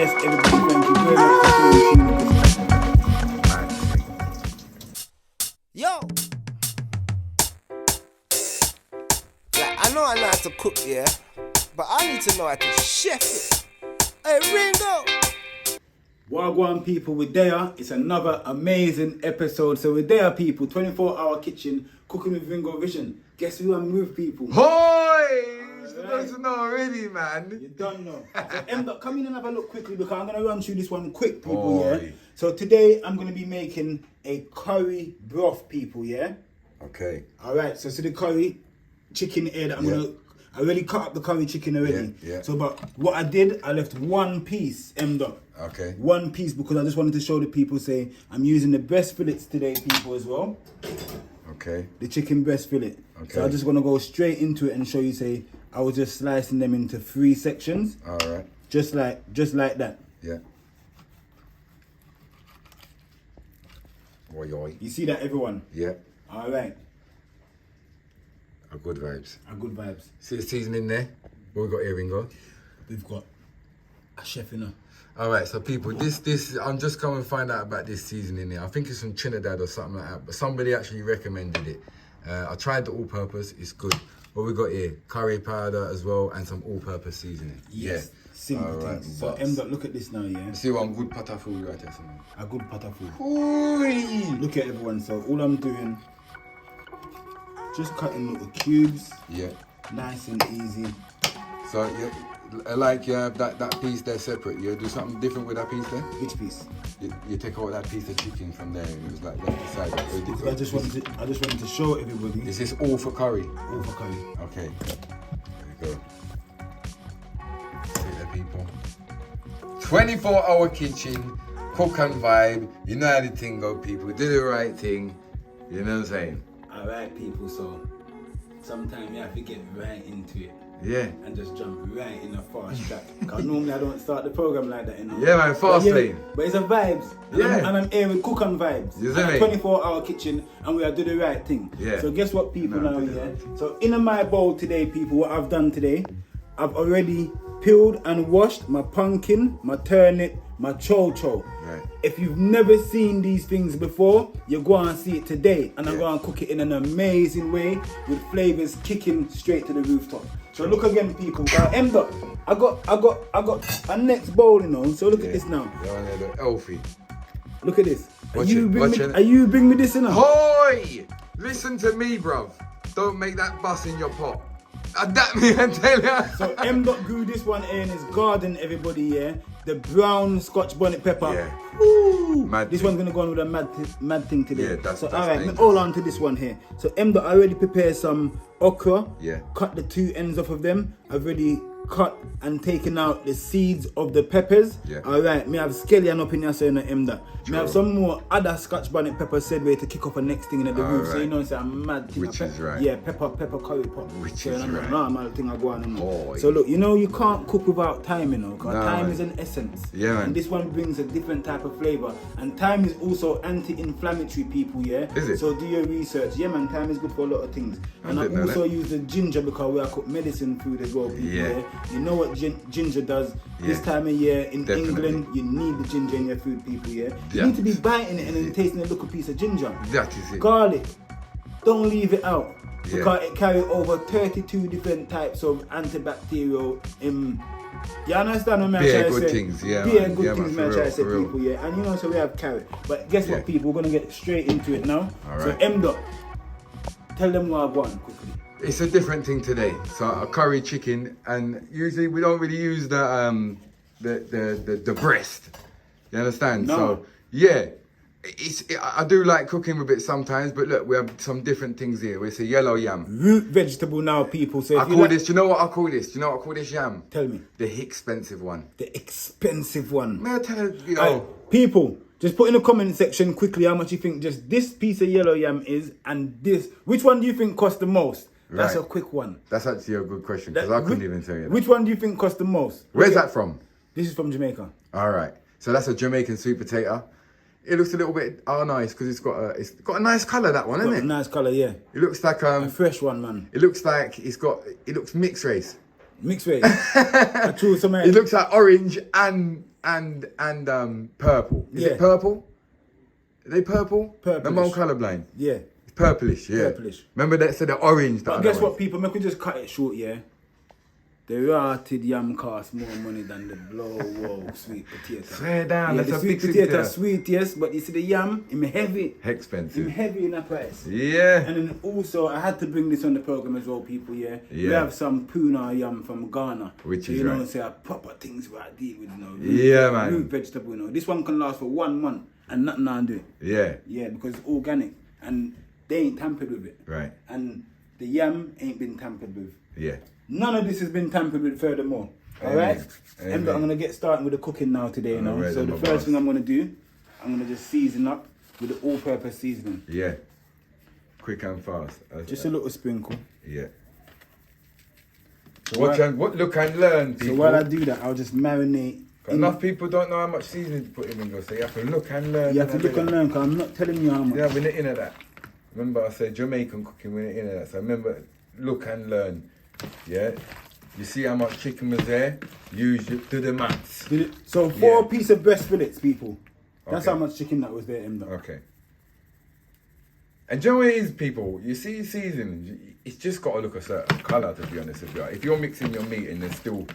yes, everybody, thank you very much for tuning in. Yo! Like, I know I know how to cook, yeah? But I need to know how to chef it. Hey, Ringo! Wagwan people, we're there. It's another amazing episode. So we're there, people. 24-hour kitchen, cooking with Ringo Vision. Guess who I'm with, people? Hoi! You're supposed to know already, man. You don't know. So come in and have a look quickly because I'm going to run through this one quick, people, yeah? So today I'm going to be making a curry broth, people, yeah? Okay. Alright, so the curry chicken here that I already cut up the curry chicken already. Yeah. So but what I did, I left one piece up. Okay. One piece because I just wanted to show the people, say, I'm using the breast fillets today, people, as well. Okay. The chicken breast fillet. Okay. So I'm just going to go straight into it and show you, say, I was just slicing them into 3 sections. Alright. Just like that. Yeah. Oi. You see that, everyone? Yeah. Alright. A good vibes. Good vibes. See the seasoning there? What we got here, Ringo? We've got a chef, you know. Alright, so people, this I'm just going to find out about this seasoning here. I think it's from Trinidad or something like that, but somebody actually recommended it. I tried the all-purpose, it's good. What we got here? Curry powder as well and some all-purpose seasoning. Yes. Yeah. Simple Alright, things. So look at this now, yeah? See one good patafu right there, something. A good patafu. Oi! Look at everyone. So all I'm doing, just cutting little cubes. Yeah. Nice and easy. So like you have that piece there separate. You do something different with that piece there. Which piece? You take out that piece of chicken from there, and it was like left beside it. I just wanted to show everybody. Is this all for curry? All for curry. Okay. There you go. See there, people. 24-hour kitchen, cook and vibe. You know how the thing go, people. Do the right thing. You know what I'm saying? Alright, people. So sometimes you have to get right into it. Yeah. And just jump right in a fast track. Because normally I don't start the program like that, you know. Yeah, man, fast lane. But it's a vibes. Yeah. And I'm here with cook and vibes. You see and me? 24-hour kitchen, and we are doing the right thing. Yeah. So guess what, people, now, yeah? So in my bowl today, people, what I've done today, I've already peeled and washed my pumpkin, my turnip, my cho-cho. Right. If you've never seen these things before, you're going to see it today. And I'm going to cook it in an amazing way with flavors kicking straight to the rooftop. So look again, people. I got a next bowl, you know. So look at this now. Yeah, the elfie. Look at this. Watch it. Are you bring me this, you know? Hoi! Listen to me, bruv. Don't make that bus in your pot. Adapt me and tell you. So M. grew this one here in his garden, everybody, yeah. The brown Scotch bonnet pepper. Yeah. Woo! Mad this thing. one's gonna go on with a mad thing today. Yeah, that's alright, dangerous. hold on to this one here. So M. I already prepared some okra. Yeah. Cut the 2 ends off of them. I've already cut and taken out the seeds of the peppers. Yeah. Alright, me have scallion up in here, so you know M. Me have some more other Scotch bonnet pepper said way to kick off the next thing in the roof. So you know it's a mad thing. Which is right. Yeah, pepper curry pot. Which so, is right. Normal thing I go on in. Oh, So look, you know you can't cook without thyme, you know, because thyme is an essence. Yeah, man. And this one brings a different type of flavor. And thyme is also anti-inflammatory, people, yeah? Is it? So do your research. Yeah, man, thyme is good for a lot of things. And I didn't know also use the ginger because we are cook medicine food as well, people, Yeah. You know what ginger does? This time of year in Definitely. England, you need the ginger in your food, people, yeah? You Yeah. need to be biting it and then tasting a little piece of ginger. That is it. Garlic, don't leave it out. Yeah. Because it carries over 32 different types of antibacterial you understand what I'm trying to good say? things, yeah, Be a man. good Yeah, things, man, man, for try to real, say, for real. people, yeah. And you know, so we have carrot. But guess Yeah. what, people? We're gonna get straight into it now. All So right. M. Tell them what I want quickly. It's a different thing today. So a curry chicken, and usually we don't really use the breast. You understand? No. So yeah, I do like cooking with it sometimes. But look, we have some different things here. It's a yellow yam. Root vegetable now, people. So if I you call like, this. Do you know what I call this? Do you know what I call this yam? Tell me. The expensive one. The expensive one. May I tell you? Know, People, just put in the comment section quickly how much you think just this piece of yellow yam is and this. Which one do you think cost the most? That's Right. a quick one. that's actually a good question because I couldn't even tell you that. Which one do you think cost the most? Where's that from? This is from Jamaica. All right. So that's a Jamaican sweet potato. It looks a little bit nice because it's got a nice colour, that one, Got isn't a it? nice colour, yeah. It looks like A fresh one, man. it looks like it looks mixed race. Mixed race. I choose some. It looks like orange and and purple. Is Yeah. it purple? Are they purple? Purplish. Remember, I'm colourblind. Yeah. It's purplish, yeah. Purplish. Remember that said the orange. But guess what, people? Make we just cut it short, yeah. The rotted yam costs more money than the blow sweet potato. Swear down, Yeah, that's the a sweet big potato potato. sweet, yes, but you see the yam, I'm heavy. Expensive. I'm heavy in the price. Yeah. And then also, I had to bring this on the program as well, people, yeah. We Yeah. have some puna yam from Ghana. Which so, is you know, right. say proper things where I deal with, you know. Yeah, man. Root vegetable, you know. This one can last for 1 month and nothing I do it. Yeah. Yeah, because it's organic and they ain't tampered with it. Right. And the yam ain't been tampered with. Yeah. None of this has been tampered with furthermore. Amen. Alright? Amen. And I'm going to get started with the cooking now today, you know. Alright, So then, the my first boss. thing I'm going to do, I'm going to just season up with the all-purpose seasoning. Yeah. Quick and fast. Just a little sprinkle. Yeah. So Watch while- and what look and learn, people. So while I do that, I'll just marinate. Enough people don't know how much seasoning to put in English, so you have to look and learn. You have to look and learn, because I'm not telling you how much. Yeah, we're not into that. Remember I said Jamaican cooking, we're not into that. So remember, look and learn. Yeah? You see how much chicken was there? Use your, do the maths. So 4 Yeah. pieces of breast fillets, people. That's Okay. how much chicken that was there, Emma. Okay. And do you know what it is, people? You see seasoning, it's just got to look a certain colour, to be honest with you. If you're mixing your meat and there's still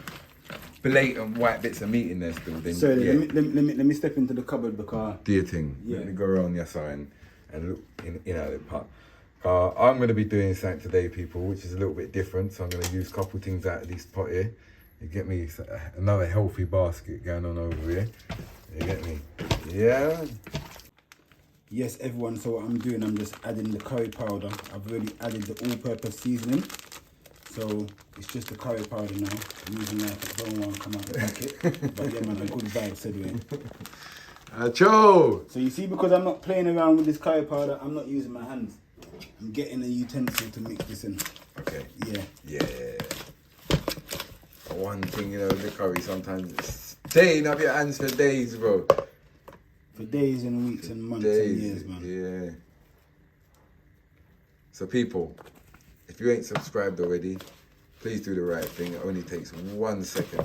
blatant white bits of meat in there still, then Sorry, yeah. let me step into the cupboard because... Do your thing. Yeah. Let me go around your side and look in the pot. I'm going to be doing something today, people, which is a little bit different. So I'm going to use a couple things out of this pot here. You get me another healthy basket going on over here. You get me? Yeah. Yes, everyone, so what I'm doing, I'm just adding the curry powder. I've already added the all-purpose seasoning. So it's just the curry powder now. I'm using like it, don't want to come out the packet. But yeah, man, a good vibes anyway. Acho! So you see, because I'm not playing around with this curry powder, I'm not using my hands. I'm getting a utensil to mix this in. Okay. Yeah. Yeah. One thing, you know, the curry sometimes it's staying up your hands for days, bro. For days and weeks and months Days, and years, man. yeah. So people, if you ain't subscribed already, please do the right thing. It only takes 1 second.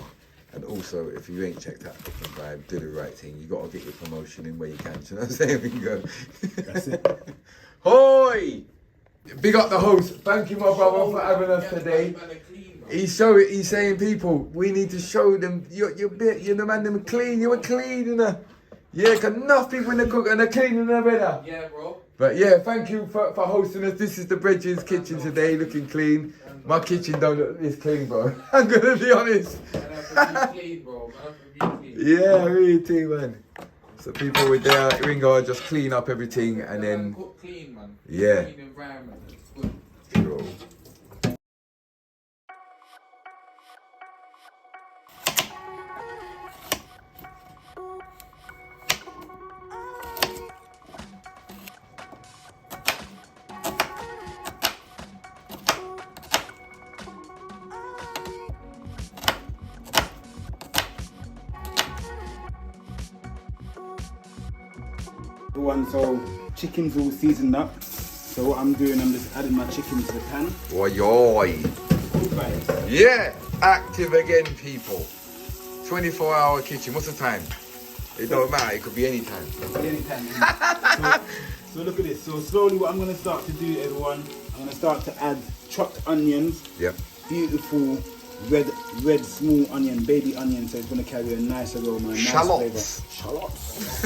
And also, if you ain't checked out Cooking Vibe, do the right thing. You gotta get your promotion in where you can. Do you know what I'm saying? We can go. That's it. Hoi! Big up the host. Thank you, my brother, for having us today. He's saying, people, we need to show them you're the man them clean. You were clean, you know. Yeah, cause enough people in the cook and they're cleaning their better. Yeah, bro. But yeah, thank you for hosting us. This is the Bridges kitchen today, looking clean. My kitchen don't look this clean, bro. I'm gonna be honest. Clean, bro. Yeah, really too, man. So people with their Ringo just clean up everything and then Cook clean, man. Yeah. Clean environment. It's good. sure. Everyone, so chicken's all seasoned up. So what I'm doing, I'm just adding my chicken to the pan. Oi, oi. Good vibes. Yeah, active again, people. 24-hour kitchen. What's the time? It don't matter. It could be any time. Anytime. So look at this. So slowly what I'm going to start to do, everyone, I'm going to start to add chopped onions. Yep. Beautiful red small onion, baby onion, so it's going to carry a nice aroma, a nice Shallots. flavour. Shallots.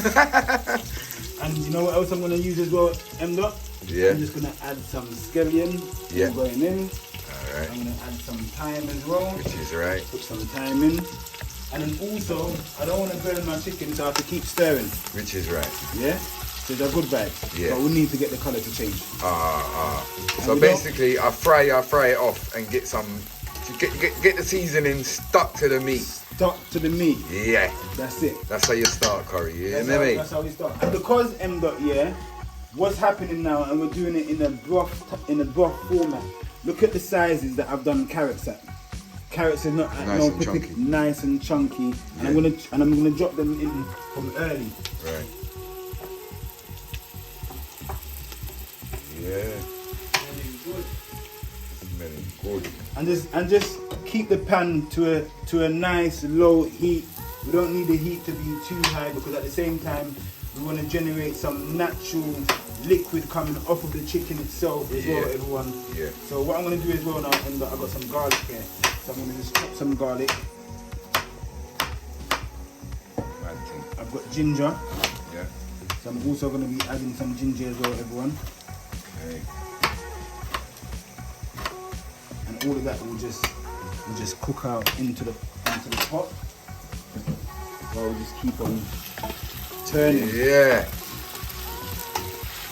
And you know what else I'm going to use as well, Emma? Yeah. I'm just going to add some scallion. Yeah. Going in. Alright. I'm going to add some thyme as well. Which is right. Put some thyme in. And then also, I don't want to burn my chicken, so I have to keep stirring. Which is right. Yeah? So it's a good vibe. Yeah. But we need to get the colour to change. So we basically, I fry it off and get some, get the seasoning stuck to the meat. Stuck to the meat. Yeah. That's it. That's how you start curry. You That's, know how, me? that's how we start. And because M. Yeah, what's happening now, and we're doing it in a broth format. Look at the sizes that I've done carrots at. Carrots are not Nice and chunky. nice and chunky. Yeah. And I'm gonna drop them in from early. Right. Yeah. Smelling good. And just keep the pan to a nice low heat We don't need the heat to be too high because at the same time we want to generate some natural liquid coming off of the chicken itself as well, everyone. Yeah. So what I'm going to do as well now, I've got some garlic here. So I'm going to just chop some garlic. I've got ginger. Yeah. So I'm also going to be adding some ginger as well, everyone. Okay. And all of that will just cook out into the pot. While we just keep on turning. Yeah.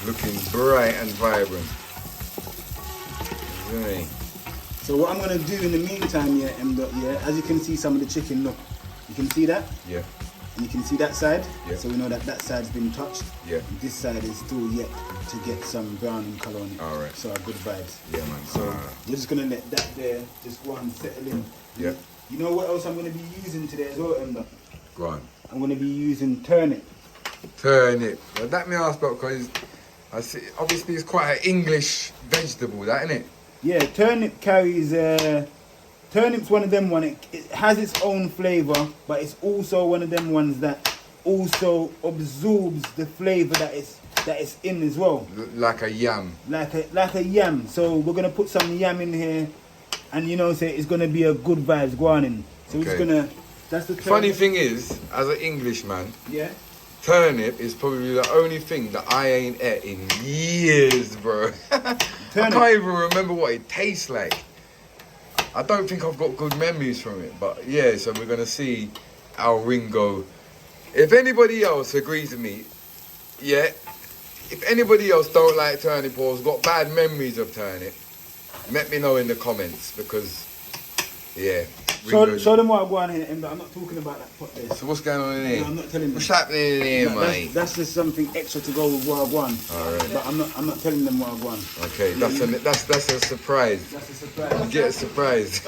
Looking bright and vibrant. Right. So what I'm going to do in the meantime, as you can see some of the chicken, look. You can see that? Yeah. And you can see that side? Yeah. So we know that side's been touched. Yeah. This side is still yet to get some brown colour on it. Alright. So good vibes. Yeah, man. So we're just going to let that there just go and settle in. Yeah. You know what else I'm going to be using today as well, Emma? Go on. I'm going to be using turnip. Turnip. Well, that me ask about because I see obviously it's quite an English vegetable, that isn't it? Yeah, turnip carries. Turnip's one of them it has its own flavour, but it's also one of them ones that also absorbs the flavour that it's in as well. Like a yam. Like a yam. So we're gonna put some yam in here, and say it's gonna be a good vibes going in. So we're just gonna. That's the turnip. Funny thing is, as an Englishman, yeah, turnip is probably the only thing that I ain't ate in years, bro. I can't even remember what it tastes like. I don't think I've got good memories from it, but yeah, so we're gonna see how Ringo. If anybody else agrees with me, yeah, if anybody else don't like turnip or has got bad memories of turnip, let me know in the comments because, yeah. Show them what I'm going here, and I'm not talking about that pot there. So what's going on in here? No, I'm not telling them. What's happening in here, mate? That's just something extra to go with what I want. Alright. But I'm not telling them what I want. Okay, that's a surprise. That's a surprise. You get a surprise.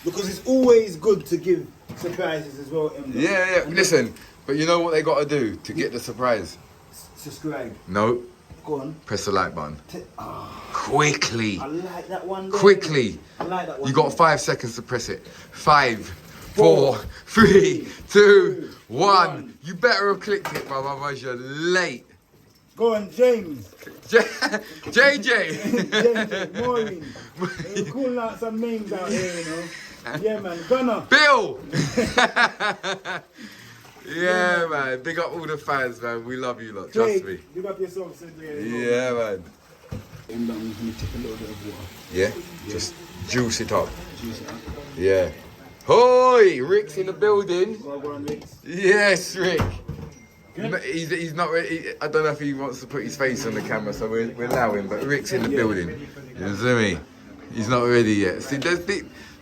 because it's always good to give surprises as well. Yeah. Listen, but you know what they got to do to get the surprise? Subscribe. No. Go on. Press the like button. Quickly. I like that one. There. Quickly. I like that one. You got 5 seconds to press it. 5, 4, 3, 2, 1. You better have clicked it, brother, otherwise you're late. Go on, James. JJ. JJ, Maureen. We're calling out some names out here, Yeah, man. Gunner. Bill. Yeah, man. Big up all the fans, man. We love you lot. Trust me. Big up yourself, Cedric. Yeah, man. I'm going to take a little bit of water. Yeah? Just juice it up. Juice it up. Yeah. Hoi! Rick's in the building. Go on, Rick. Yes, Rick. Good. He's not ready. I don't know if he wants to put his face on the camera, so we'll allow him. But Rick's in the building. You see me? He's not ready yet. See,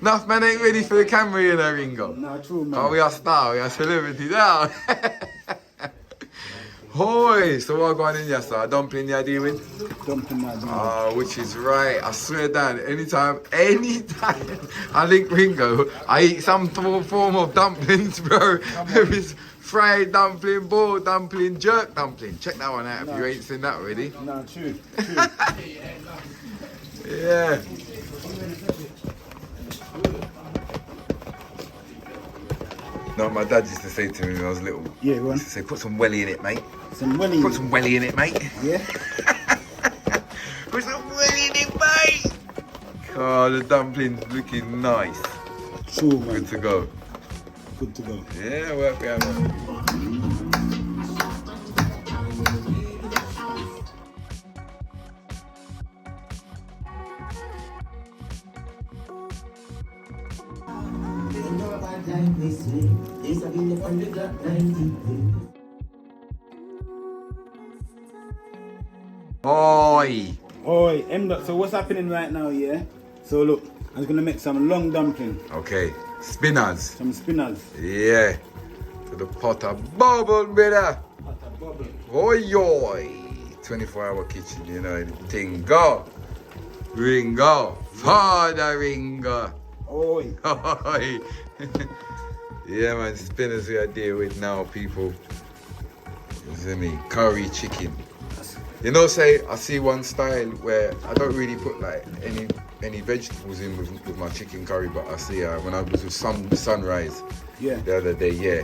enough man ain't ready for the camera, you know, Ringo. Nah, true, man. Oh, we are star, we are celebrity now. Hoi! So what going in here, sir? Dumpling you deal with? Dumpling I do. Which is right. I swear down, anytime I link Ringo, I eat some form of dumplings, bro. There is fried dumpling, boiled dumpling, jerk dumpling. Check that one out if you ain't seen that already. Nah, true. Yeah. No, my dad used to say to me when I was little. Yeah, go on. He used to say, put some welly in it, mate. Some welly. Put some welly in it, mate. Yeah. Put some welly in it, mate. Oh, the dumpling's looking nice. True, man. Good to go. Good to go. Yeah, work behind that. Oi! Oi, so what's happening right now, yeah? So look, I'm just gonna make some long dumpling. Okay, spinners. Some spinners. Yeah. To the pot of bubble, brother. Oi, oi. 24-hour kitchen, you know, thing go. Ringo. Father Ringo. Oi. Oi. Yeah, man, spinners we are dealing with now, people. You see me? Curry chicken. You know, say, I see one style where I don't really put like any vegetables in with my chicken curry, but I see when I was with Sunrise, Yeah. the other day, yeah.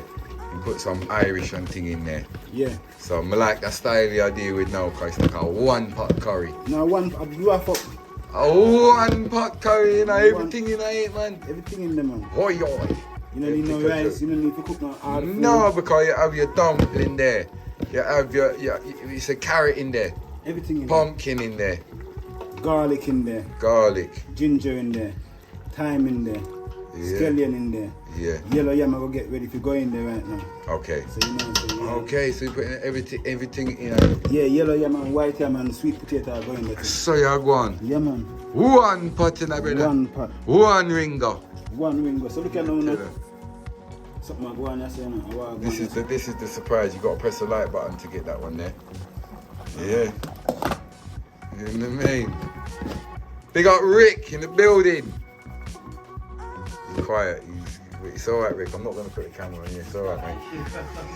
And put some Irish and thing in there. Yeah. So I like that style I deal with now, cause it's like a one pot curry. Now you have up A one pot curry, you know, One. everything in it, man. everything in there, man. Oi, oi. You don't need no rice, you don't need to cook no hard food. No, because you have your dumpling there. You have your it's a carrot in there. Everything in Pumpkin in there. there. Garlic in there. Garlic. Ginger in there. Thyme in there. Yeah. Scallion in there. Yeah. Yellow yam, I go get ready to go in there right now. Okay. So you know, so, yeah. Okay, so you put everything in. Yeah, yellow yam and white yam and sweet potato are going there. Too. So you go on. Yeah, man. One pot in a brother. One pot. One ringer. One ringo. So look at now. Yeah. Something I go on there saying, This is the surprise. You got to press the like button to get that one there. Yeah. You know what I mean? Big up Rick in the building. He's quiet. It's all right, Rick. I'm not going to put the camera on you. It's all right,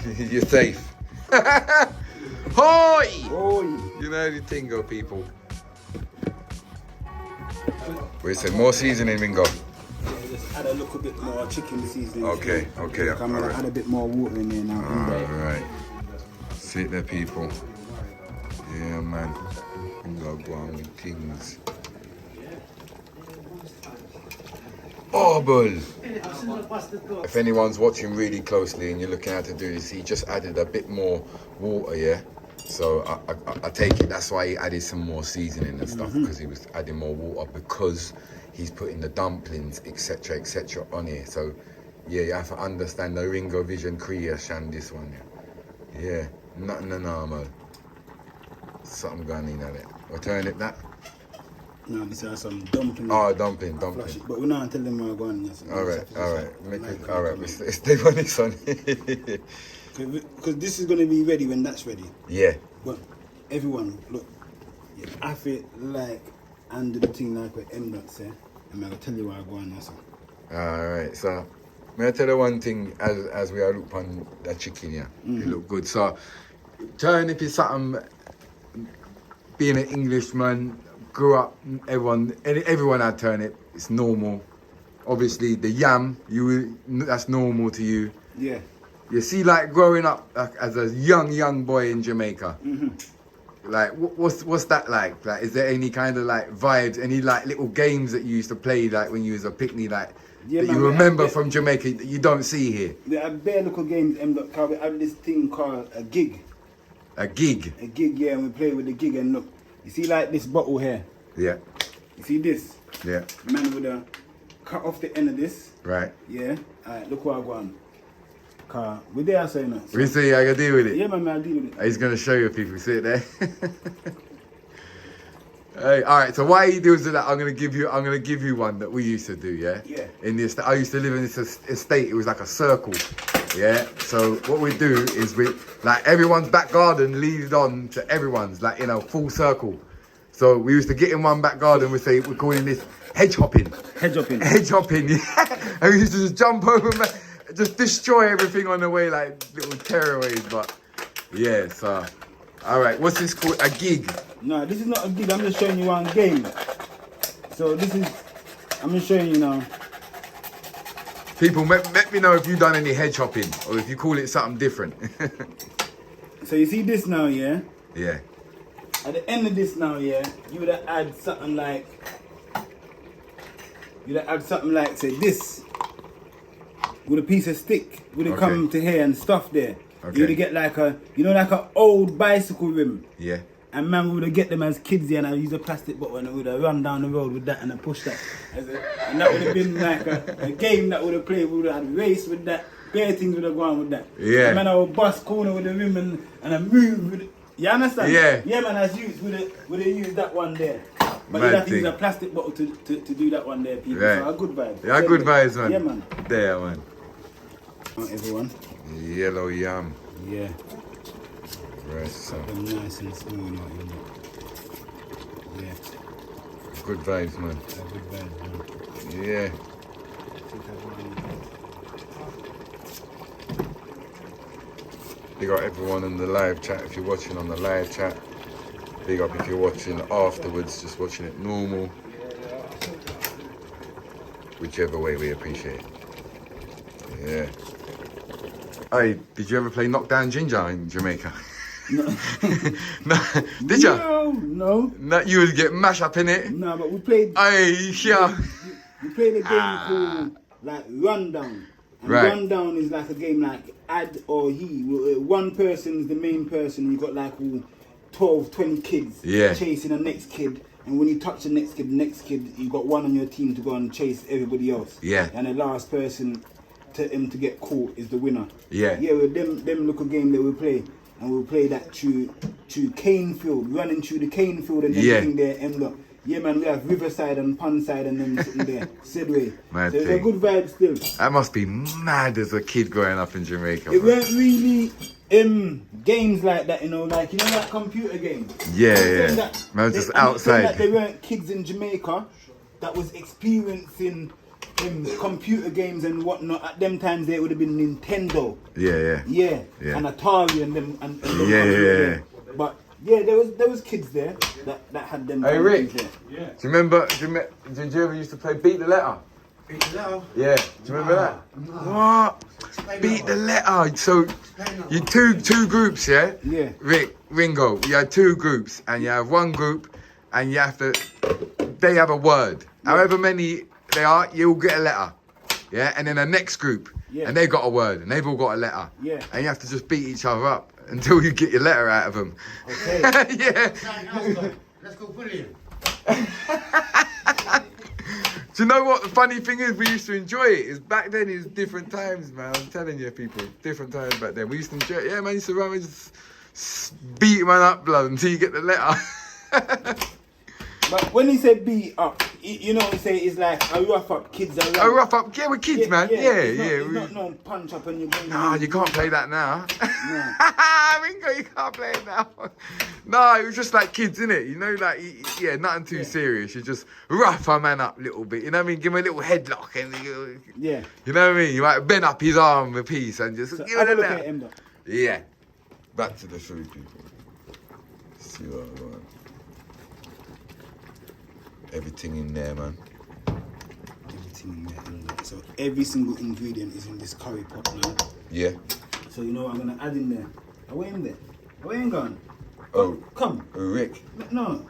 mate. You're safe. Hoi! Oh, You know the tingo, people. Wait, say more seasoning, Ringo. just add a little bit more chicken seasoning. Okay, okay. I'm gonna add a bit more water in there now. Alright. Sit there, people. Yeah, man. Ringo go on with things. Oh, bull. If anyone's watching really closely and you're looking how to do this, he just added a bit more water, yeah? So I take it that's why he added some more seasoning and stuff, because he was adding more water, because he's putting the dumplings, etc., on here. So, yeah, you have to understand the Ringo Vision creation, this one, yeah. Yeah, nothing normal. Something going in there. We'll turn it that. No, these are some dumplings. Oh, dumpling. Flash it, but we're not telling them we're going. Yes, Alright. Let's stay on this one. Because this is going to be ready when that's ready. Yeah. But everyone, look, you have it like under the thing like what M dot say. I'm going to tell you where I'm going now, so. Alright, so may I tell you one thing as we are look on that chicken here. It look good. So turnip is something, being an Englishman, grew up, everyone had turnip, it's normal. Obviously the yam, that's normal to you. Yeah. You see, like growing up as a young boy in Jamaica, like what's that like? Like, is there any kind of like vibes, any like little games that you used to play like when you was a picnic, like Yeah, that man, you remember from Jamaica that you don't see here? There are bare local games, M dot, we have this thing called a gig. A gig. A gig, yeah, and we play with the gig and look. You see like this bottle here? Yeah. You see this? Yeah. Man would cut off the end of this. Right. Yeah. Alright, look what I go on. Car, we there saying that. We see how you deal with it. Yeah, man, I deal with it. He's gonna show you people. See it there. Hey, all right. So why he deals with that? I'm gonna give you one that we used to do. Yeah. Yeah. In this, I used to live in this estate. It was like a circle. Yeah. So what we do is like everyone's back garden leads on to everyone's, like, you know, full circle. So we used to get in one back garden. We're calling this hedge hopping. Hedge hopping. Hedge hopping. Yeah. And we used to just jump over, just destroy everything on the way, like little terrorways. But yeah. So all right. What's this called? A gig. No, this is not a gig. I'm just showing you one game. So I'm just showing you now. People, let me know if you've done any hedge hopping or if you call it something different. So you see this now, yeah? Yeah. At the end of this now, yeah, you would have add something like, say this. With a piece of stick, would have come to here and stuff there. Okay. You would get like an old bicycle rim. Yeah. And man, we would get them as kids here, and I use a plastic bottle and I would have run down the road with that and I push that. And that would have been like a game that would have played. We would have had race with that. Bare things would have gone with that. Yeah. And man, I would bust corner with the rim and I move with it. You understand? Yeah. Yeah, man, as youth, would have used that one there. But Mad you have to thing. use a plastic bottle to do that one there, people. Right. So a good vibe. Yeah, good vibes, man. Yeah, man. There, man. Everyone. Yellow yam. Yeah. Right, so Them nice and smooth out in there. Yeah. good vibes, man. A good vibe, man. Yeah. Big up everyone in the live chat if you're watching on the live chat. Big up if you're watching afterwards, just watching it normal. Whichever way, we appreciate it. Yeah. Hey, did you ever play Knockdown Ginger in Jamaica? No. No. Did you? No. No, you would get mashed up in it. No, but we played. Hey, yeah. We played a game called like Rundown. And Right. Rundown is like a game like add or he. One person is the main person. You got like all 12, 20 kids chasing the next kid. And when you touch the next kid, you got one on your team to go and chase everybody else. Yeah. And the last person to get caught is the winner. Yeah. Yeah, with them look a game that we play. And we'll play that through cane field, running through the cane field and everything there end up. Yeah man, we have Riverside and Pondside and them sitting there, Sedway. Mad so it's a thing. good vibe still. That must be mad as a kid growing up in Jamaica. It bro. weren't really games like that, like computer games. Yeah, Saying yeah. that- Man, just I'm not saying outside. that there weren't kids in Jamaica that was experiencing computer games and whatnot. At them times there would have been Nintendo. Yeah. Yeah, Yeah. and Atari and them and them Yeah. computer games. But yeah, there was kids there that had them. Hey, kind of Rick. things there. Yeah. Do you remember? Did you ever used to play Beat the Letter? Yeah. Do you remember that? What? Beat the Letter. So you two groups, yeah? Yeah. Rick, Ringo. You had two groups, and you have one group, and you have to. They have a word. However many they are, you'll get a letter. Yeah, and then the next group, Yeah. and they got a word, and they've all got a letter. Yeah. And you have to just beat each other up until you get your letter out of them. Okay. Yeah. Let's go bullying. Do you know what the funny thing is? We used to enjoy it. Is back then it's different times, man. I'm telling you, people, different times back then. We used to enjoy it. Yeah, man, used to run and just beat man up, blood, until you get the letter. But when he said beat up, you know what he say is like a rough up, kids are A rough up, yeah, we're kids, man. Yeah, It's yeah. Not, it's not no punch up and you go. Nah, you can't play that now. No. Ringo, you can't play it now. No, it was just like kids, innit? You know, like, yeah, nothing too serious. You just rough a man up a little bit. You know what I mean? Give him a little headlock and, Yeah. you know what I mean? You might bend up his arm a piece and just So give have it a a look letter. at him though. Yeah. Back to the food, people. See what I want. Everything in there, man. Everything in there, and that. So every single ingredient is in this curry pot now. Yeah. So you know what I'm gonna add in there? Away in there. Away and gone. Oh, Come. Rick. No.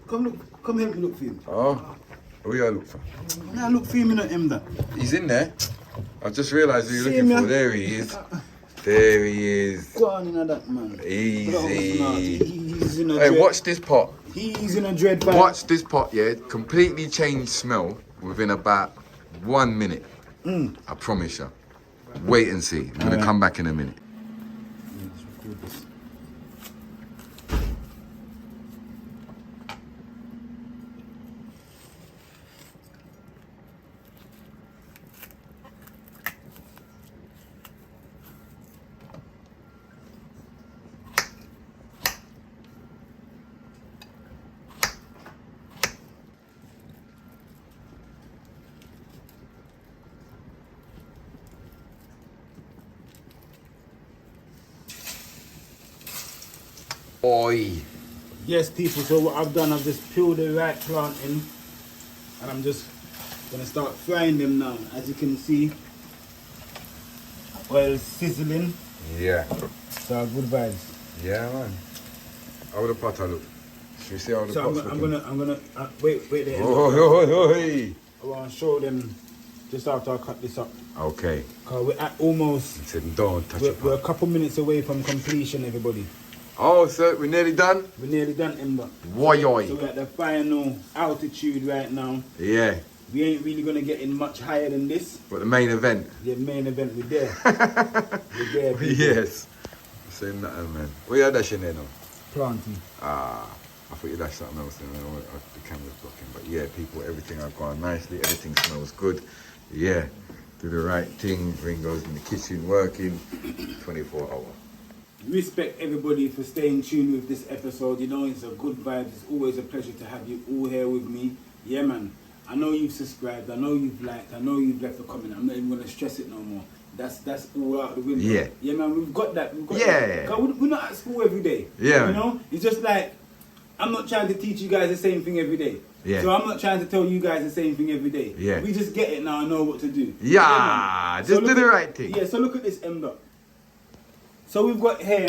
Come look. Come help me look for him. Oh, who you look for? Now look for him, not him that. He's in there. I just realised who you're See looking him, for. yeah? There he is. There he is. Go on in that man. Easy. He's in a Hey, dread. watch this pot. He's in a dread vibe. Watch this pot, yeah. Completely changed smell within about 1 minute. I promise you. Wait and see. I'm gonna Alright. come back in a minute. Let's record this. Oi. Yes, people, so what I've done, I've just peeled the right plant in and I'm just gonna start frying them now. As you can see, oil sizzling, Yeah. so good vibes. Yeah, man. How the pot look? Should we see how the So pot's I'm looking? gonna wait there. Oi. I want to show them just after I cut this up. Okay. Cause we're at almost, He said, don't touch we're, it. we're a couple minutes away from completion, everybody. Oh, so we're nearly done? We're nearly done, Ember. Why, So oi. we're at the final altitude right now. Yeah. We ain't really gonna get in much higher than this. But the main event. The main event, we're there. We're there, people. Yes. Saying nothing, man. What you dashing there now? Planting. Ah, I thought you dashed something else then. The camera's blocking. But yeah, people, everything I've gone nicely. Everything smells good. Yeah. Do the right thing. Ringo's in the kitchen working 24 hours. Respect everybody for staying tuned with this episode. You know, it's a good vibe. It's always a pleasure to have you all here with me. Yeah, man. I know you've subscribed. I know you've liked. I know you've left a comment. I'm not even going to stress it no more. That's all out the window. Yeah. Yeah, man. We've got that. We've got Yeah. that. 'Cause we're not at school every day. Yeah. You know? It's just like I'm not trying to teach you guys the same thing every day. Yeah. So I'm not trying to tell you guys the same thing every day. Yeah. We just get it now and know what to do. Yeah, man. just do look the at- right thing. Yeah, so look at this, Ember. So we've got here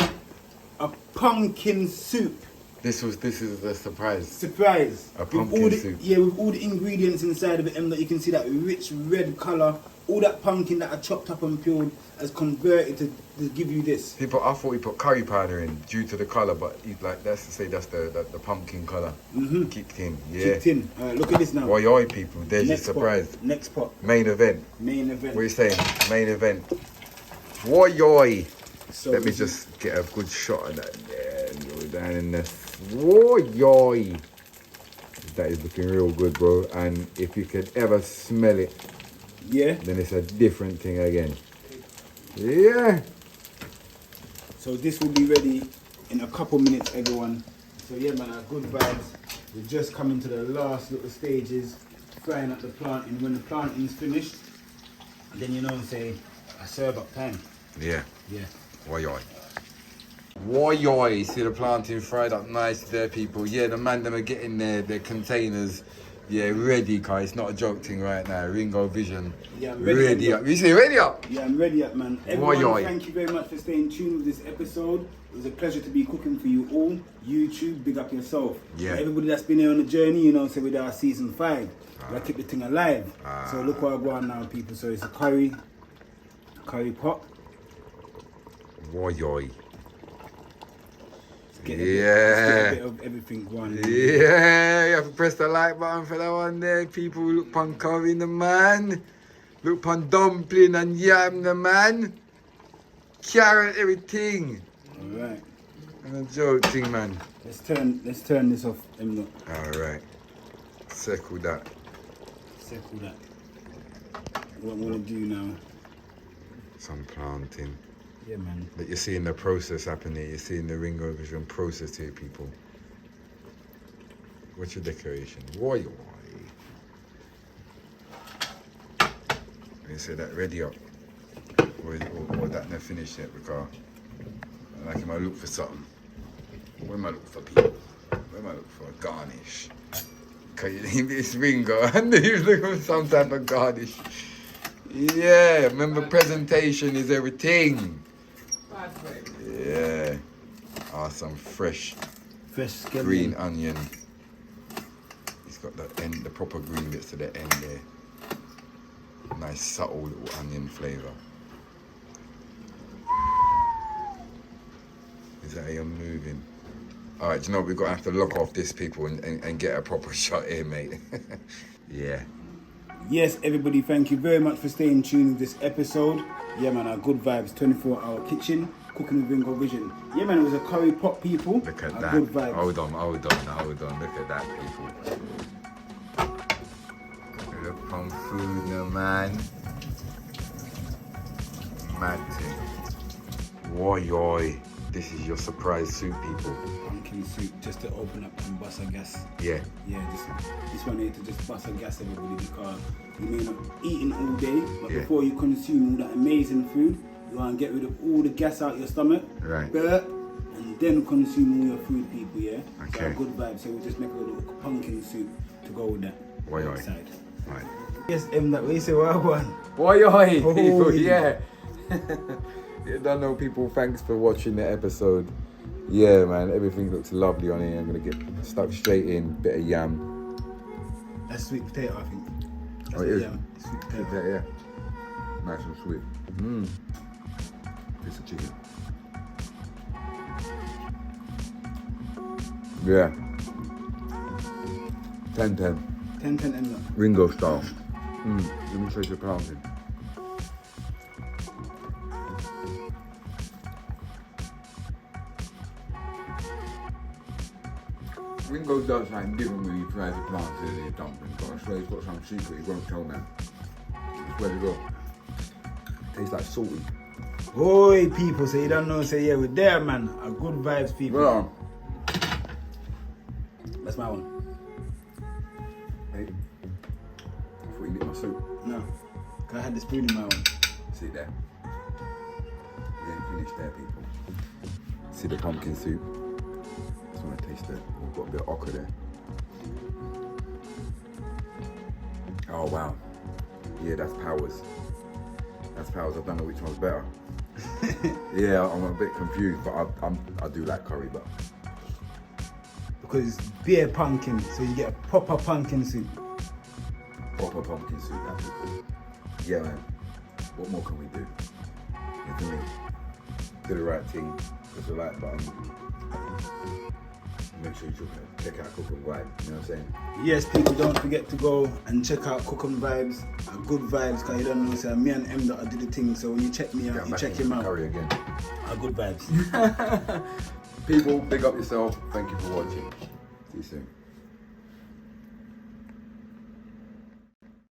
a pumpkin soup. This is the surprise. Surprise. A With pumpkin all the, soup. Yeah, with all the ingredients inside of it, Ember, you can see that rich red colour. All that pumpkin that I chopped up and peeled has converted to give you this. People, I thought we put curry powder in due to the colour, but that's to say that's the pumpkin colour kicked in. Yeah. Kicked in. Look at this now. Why, oi, people? There's your Next surprise. pot. Next pot. Main event. Main event. What are you saying? Main event. Why, oi? So Let me this just get a good shot of that there and go down in this. Why, oi? That is looking real good, bro. And if you could ever smell it, Yeah. then it's a different thing again. Yeah. So this will be ready in a couple minutes, everyone. So yeah, man, good vibes. We're just coming to the last little stages, frying up the planting. When the planting is finished, then you know, say, I serve up time. Yeah. Yeah. Why, oi? Why, oi? See the planting fried up nice there, people. Yeah, the man them are getting their containers. Yeah, ready, cause it's not a joke thing right now. Ringo Vision. Yeah, I'm ready, ready up. You see, ready up? Yeah, I'm ready up, man. Everyone, Oi. thank you very much for staying tuned with this episode. It was a pleasure to be cooking for you all. YouTube, big up yourself. Yeah. Everybody that's been here on the journey, you know, so with our season 5. I keep the thing alive. So look what I got now, people. So it's a curry pot. Why, oi? Get Yeah. a bit of everything going. Yeah, you have to press the like button for that one there. People look pon curry the man. Look pon dumpling and yam the man. Carrot everything. Alright. And a joke thing, man. Let's turn this off. Emma. Alright. Circle that. Circle that. What I'm gonna do now. Some planting. Yeah, man. That you're seeing the process happen here. You're seeing the Ringo Vision process here, people. What's your decoration? Why? You say that ready up. Or that not finished yet, because like I might look for something. Where am I looking for people? Where am I looking for a garnish? Cause it's Ringo and he's looking for some type of garnish. Yeah, remember presentation is everything. Yeah. Some fresh Scallion. green onion. He's got the proper green bits to the end there. Nice subtle little onion flavour. Is that how you're moving? Alright, you know we're gonna have to lock off this, people, and get a proper shot here, mate. Yeah. Yes, everybody, thank you very much for staying tuned with this episode. Yeah, man, our good vibes, 24-hour kitchen, cooking with Ringo Vision. Yeah, man, it was a curry pot, people. Look at Our that. Good vibes. Hold on. Look at that, people. Look on food now, man. Mad thing. Oi. This is your surprise soup, people. Pumpkin soup, just to open up and bust a gas. Yeah. Yeah, this one here to just bust a gas, everybody, because you may not eating all day, but Yeah. before you consume all that amazing food, you want to get rid of all the gas out your stomach. Right. And then consume all your food, people, yeah? Okay. So good vibes. So we'll just make a little pumpkin soup to go with that. Oi. outside. Right. Yes, that way, say what one. Oi, Oh, people, yeah. yeah. You don't know, people, thanks for watching the episode. Yeah, man, everything looks lovely on here. I'm going to get stuck straight in, bit of yam. That's sweet potato, I think. That's Oh, it the is? yam. Sweet potato. Yeah. Nice and sweet. Piece of chicken. Yeah. 10-10. 10 and that. Ringo style. Let me taste the plantain. Ringo does something different when he tries to plant it in his dumpling. But I swear he's got some secret he won't tell man. I swear to God. Tastes like salty. Oi, people, so you don't know, say yeah, we're there, man. A good vibes, people. Well, That's my one. hey, I thought you lit my soup. No, 'cause I had the spoon in my one. See there? We ain't finished there, people. See the pumpkin soup? Just want to Taste it. We've got a bit of okra there. Oh wow. Yeah, that's Powers. That's Powers. I don't know which one's better. Yeah, I'm a bit confused, but I do like curry, but Because it's beer pumpkin, so you get a proper pumpkin soup. proper pumpkin soup. That's cool. Yeah, man. What more can we do? You know what I mean? Do the right thing. Press the like button. Make sure you check out Cook and Vibe. You know what I'm saying? Yes, people, don't forget to go and check out Cook and Vibes. Good vibes, because you don't know, so me and M that I do the thing. So when you check me out, you check him out. Curry again. Good vibes. People, big up yourself. Thank you for watching. See you soon.